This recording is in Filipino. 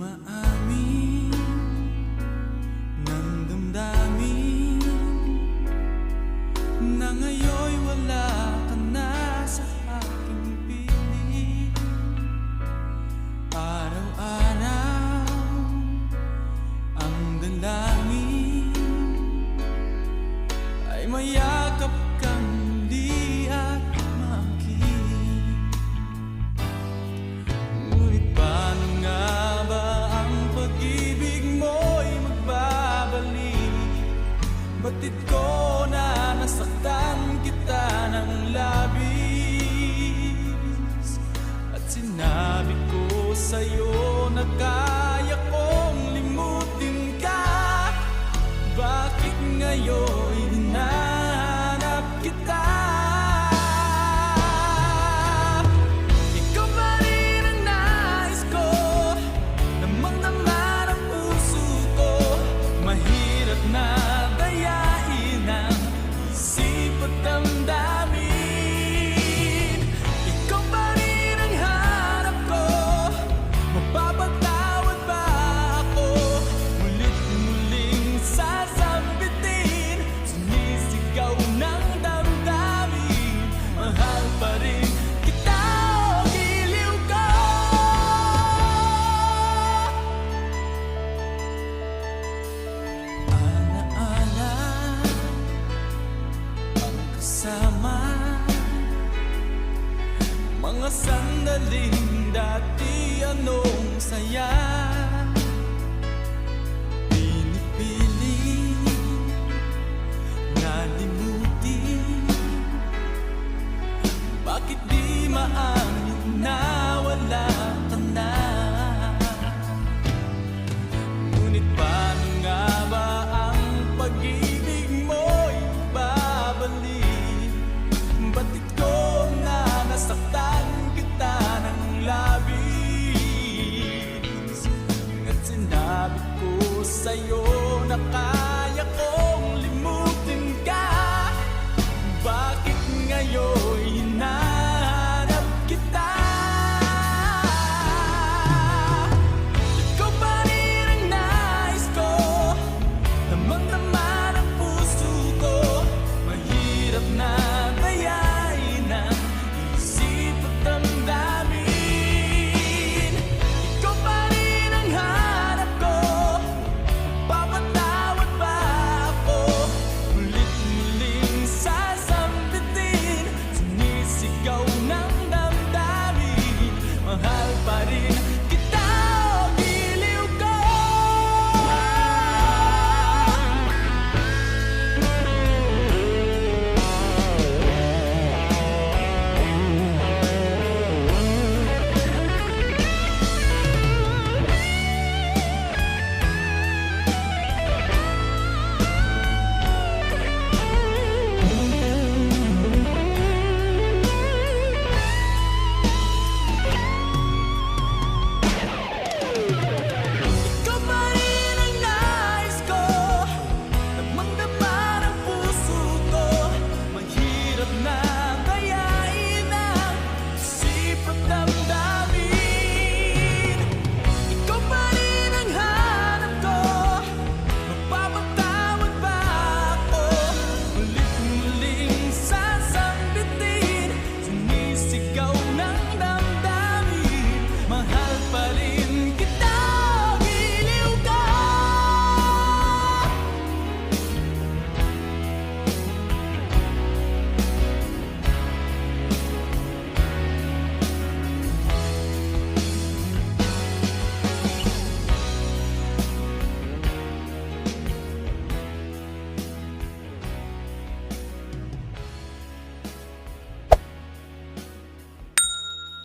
umaamin ng damdamin na ngayon'y wala ka na sa aking piling. Araw-araw ang dalangin ay mayakap kang muli at makinig. Ngunit paano nga ba ang pag-ibig mo'y magbabalik? Batid ko na nasaktan kita ng labis, at sinabi ko sa'yo na kaya kong limutin ka. Bakit ngayon hinahanap kita? Ikaw pa rin ang nais ko, namang naman ang puso ko. Mahirap na dayain ang isip at damdamin. Ikaw pa rin ang hanap ko, mapapatawad ba ako? Mulit-muling sasabitin, sumisigaw ng damdamin. Mahal pa rin kita, o giliw ko. Alaala ang kasama, mga sandaling dati anong saya.